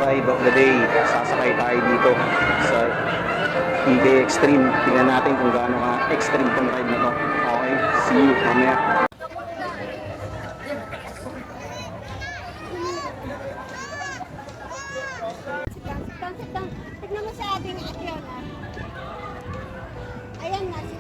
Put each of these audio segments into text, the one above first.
ride of the day. Sasakay tayo dito sa EK Extreme. Tingnan natin kung gaano ka extreme tong ride na to. Okay, see you mamaya. Tignan mo sa ating action. Ayan na. No.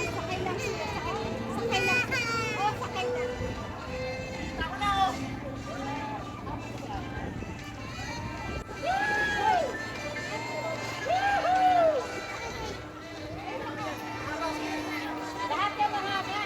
Sakay lang. Sakay lang. Oh, sakay lang. Ako na, oh. Lahat yung mahaba.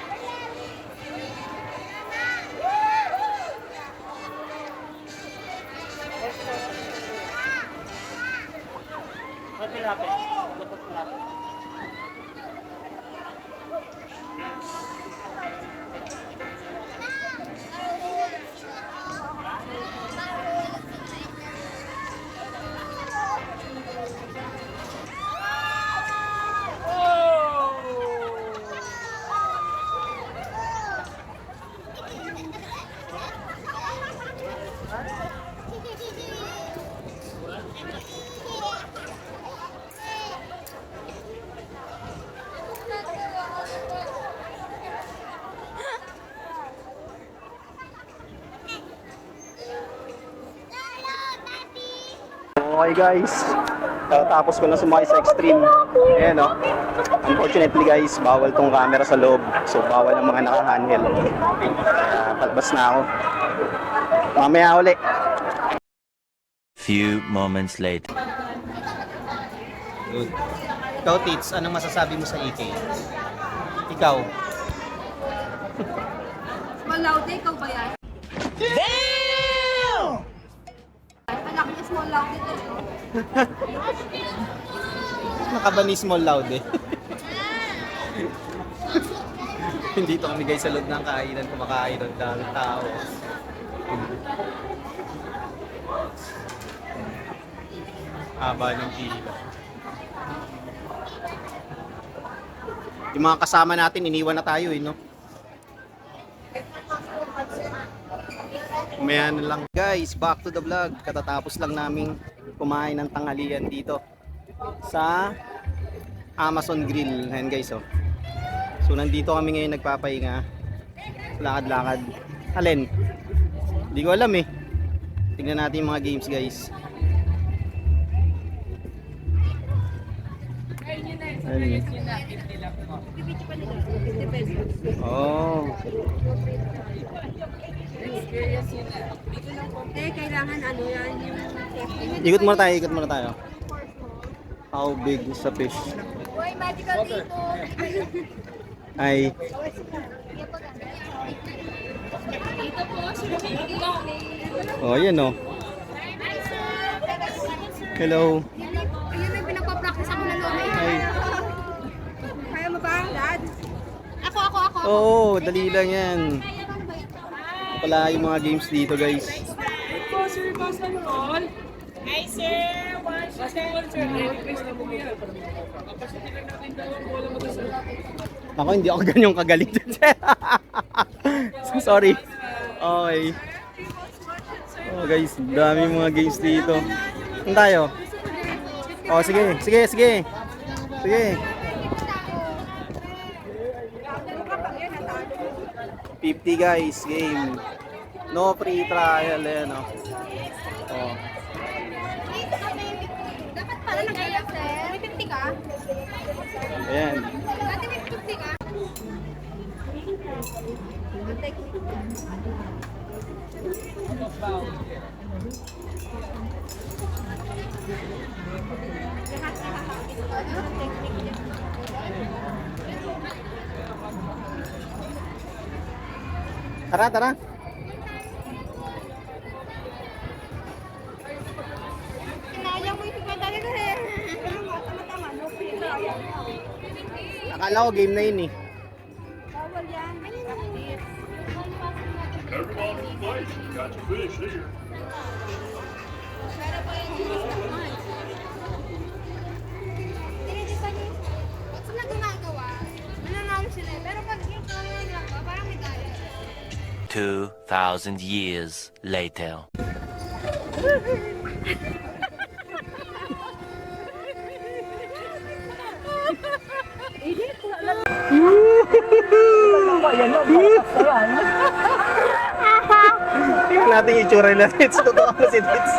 Okay guys, tapos ko na sumakay sa Extreme. Ayan o. Unfortunately guys, bawal tong camera sa loob. So bawal ang mga naka-handheld. Kaya palabas na ako. Mamaya uli. Few moments later. Good. Ikaw Tits, anong masasabi mo sa EK? Ikaw? Malaw day, ikaw ba yan? Damn! Anak niya small loud dito. Nakabani small loud eh. Hindi to kami guys sa loob ng kainan, kumakain ng daming tao. Haba ng pila. Yung mga kasama natin, iniwan na tayo eh, no? Umaya na lang. Guys, back to the vlog. Katatapos lang namin kumain ng tanghalian dito sa Amazon Grill. Ayan guys, oh. So, nandito kami ngayon nagpapahinga. Lakad-lakad. Alin? Hindi ko alam eh. Tingnan natin yung mga games guys. Oh. Eh, kailangan ano yan, yung safety. Ikot muna tayo. How big is a fish? Uy, magical dito. Ay, Dito po, sir. oh yan oh. Hello. Ayun yung pinagpa-practice ako na lumi. Ay. Kaya mo ba, Dad? Ako. Oo, dali lang yan. Pala yung mga games dito guys. Hi sir! Basketball sir! Request na po yan. Ako hindi ako ganyong kagaling dun. So, sorry. Okay. Oh guys, dami mga games dito. Saan tayo? Oh sige. 50 guys, game. No free trial, ayan oh. Oh. Dapat pala nag-aya, sir. May 50 ka? Ayan. Dati may 50 ka? Tara. Kinaya mo yung iba talaga eh. Tama. No free trial. Akala ko game na yun eh. Bawal yan. Got to finish here. Pero pa yung 2,000 years later. Tingnan natin yung itsura nila, Tits. Totoo na si Tits.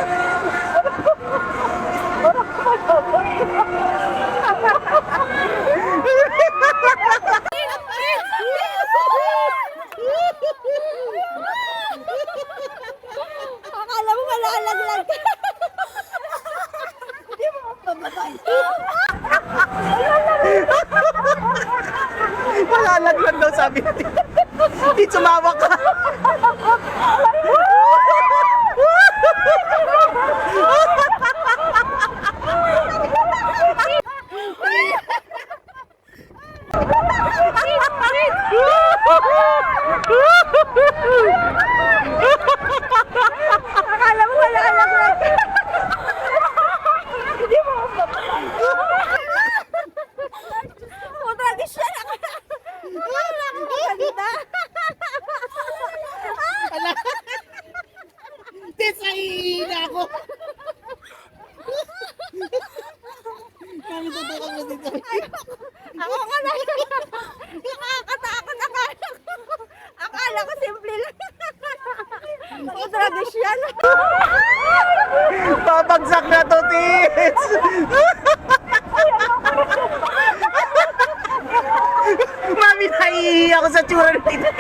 Akala mo malalaglag ka. Hindi mo ako mamatay. Malalaglag daw sabi ni Tits. Tits, sumawak ka. Akala mo malalaglag ka. Hindi mo ako mamatay. O, tradisyon ako. Wala akong masalita. Tits, nahihina ako. Kami tutukan mo dito. Ako nga na. Nakakatakot. Akala ko simple lang. O, tradisyon. Babagsak na to, Tits. Mami, naiiyak ako sa tsura ng Tits.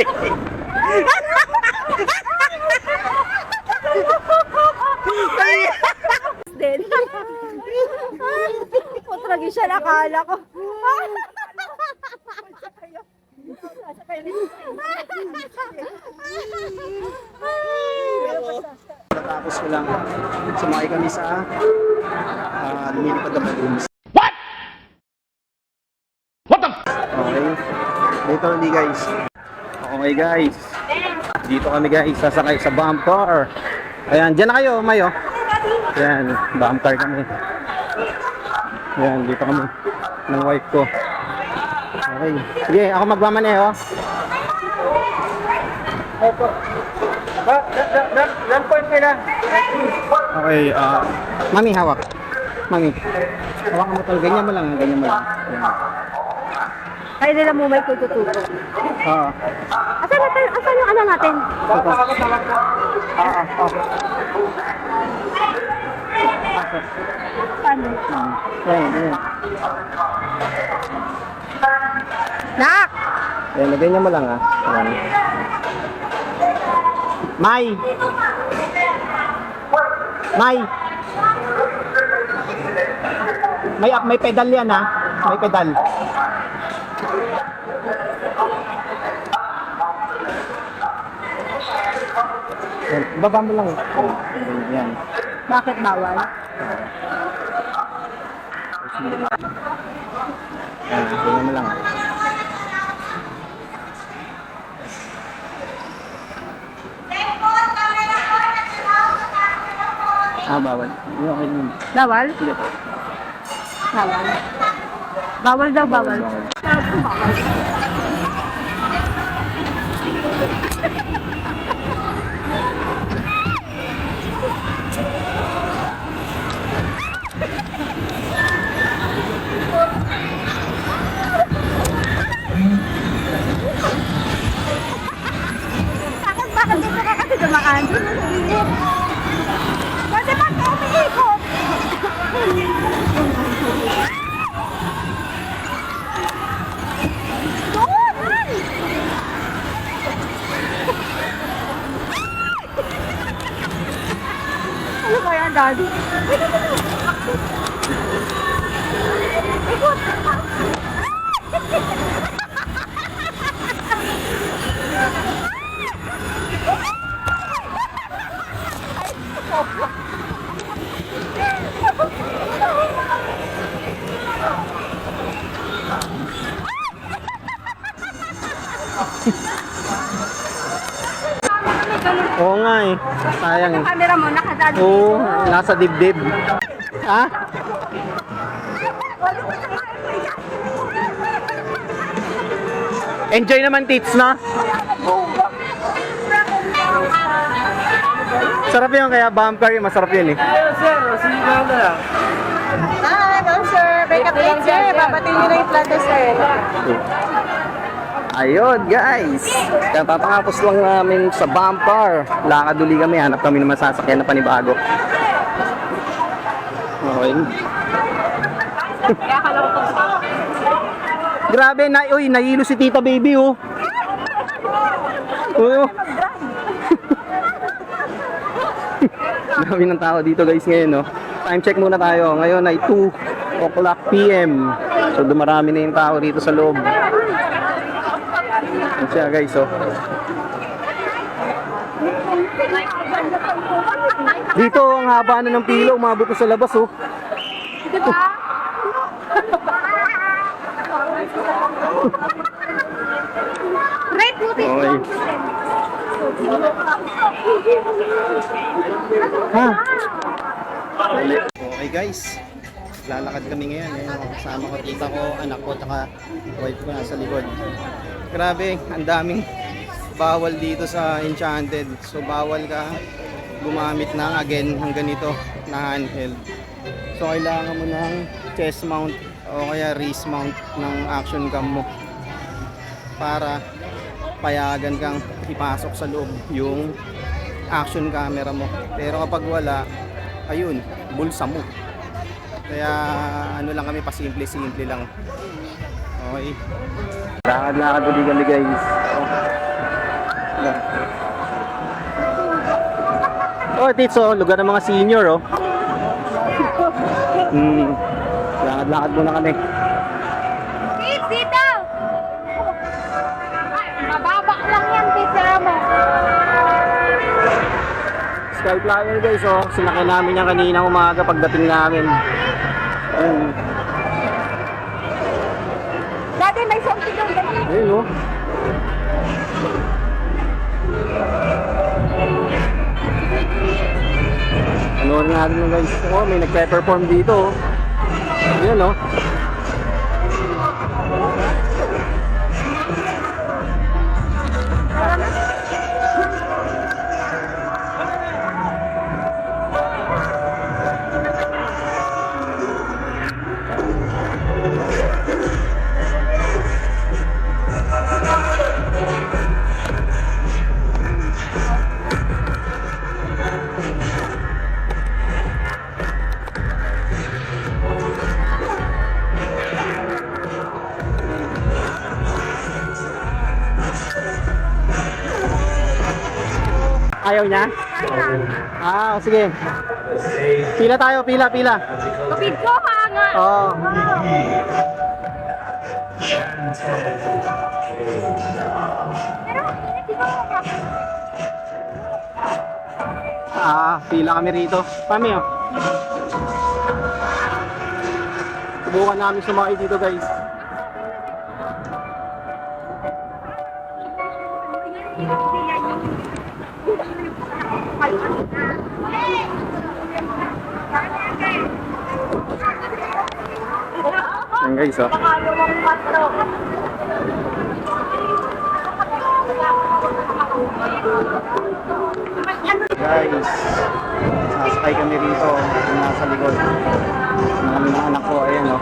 Din. O, tradisyon akala ko. Tapos ko lang, sumakay kami sa lumilipad na balloons. What the? Okay. Dito ulit guys. Okay guys. Dito kami guys, sasakay sa bump car. Ayan, dyan na kayo, Mayo. Ayan, bump car kami. Ayan, dito kami ng wife ko. Okay. Sige, ako magmamaneho. Opo. Okay, Mami, hawak. Mami, hawak mo talaga. Ganyan mo lang, ganyan mo lang. Ayan. Kaya nila mo may tutututo. Oo. Asan yung ano natin? Paano? Ayan, ayan. Nak! Ayan, ganyan mo lang ha. Ayan. May! May pedal yan ha. May pedal. Ayan, baba mo lang. Ayan. Bakit bawal? Ayan, ganyan mo lang. Bawal. Okay yun. Bawal? Bawal. Bawal daw, bawal. Bakit dito ka kasi dumaan? Pwede ba ka umiikot? Doon! Ano ba yan, Daddy? Ikot! Oo nga eh. Sayang. Yung camera mo, nakadali Oo, nasa dibdib. Ha? Enjoy naman, Tits, no? Masarap yun, kaya bumper yun, masarap yun eh. Ayun, sir. Sige lang na lang. Hi, ma'am sir. Wake up late sir. Babatiin nyo na yung plato sir. Ayun guys, katatapos lang namin sa bumper. Lakad uli kami, hanap kami ng masasakyan na panibago. Okay. Grabe, uy, nahilo si Tita Baby oh. Oh. Dami ng tao dito guys ngayon no. Time check muna tayo. Ngayon ay 2 o'clock PM. So dumarami na yung tao dito sa loob. Yan siya guys oh. Dito ang haba na ng pila, umabot na sa labas oh. Red puti. Okay. Ha? Okay guys, lalakad kami ngayon. Kasama ko tita ko, anak ko, tsaka wife ko nasa likod. Grabe, ang daming bawal dito sa Enchanted. So bawal ka gumamit ng again ng ganito na handheld. So kailangan mo ng chest mount o kaya wrist mount ng action cam mo para payagan kang ipasok sa loob yung action camera mo. Pero kapag wala, ayun, bulsa mo. Kaya ano lang kami, pasimple-simple lang. Okay. Lakad-lakad ulit kami guys. Oh, Tits, oh, lugar ng mga senior oh. Lakad-lakad muna kami. Tits, dito! Ay, mababak lang yan, tita mo. Skyflyer guys oh, sinakay namin yan kanina umaga pagdating namin. Dati may something doon. Ayun oh. Ano nga rin guys, oh, may nagpe-perform dito oh. Ayun oh. Ayaw niya? Ah, sige. Pila tayo, pila. Kapit ko ha nga. Oo. Ah, pila kami rito. Kami oh. Subukan namin sumakay dito guys. Yan guys oh. Guys, sasakay kami rito, nasa likod. Marami ng anak ko, ayan oh.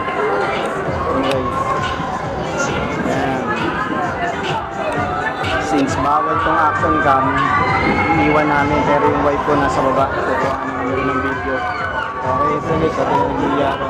Yan guys. Yan. Since bawal tong action cam, iiwan namin pero yung wife ko nasa baba. Kukuha namin ng video. Okay, sige, sabi ng nangyayari.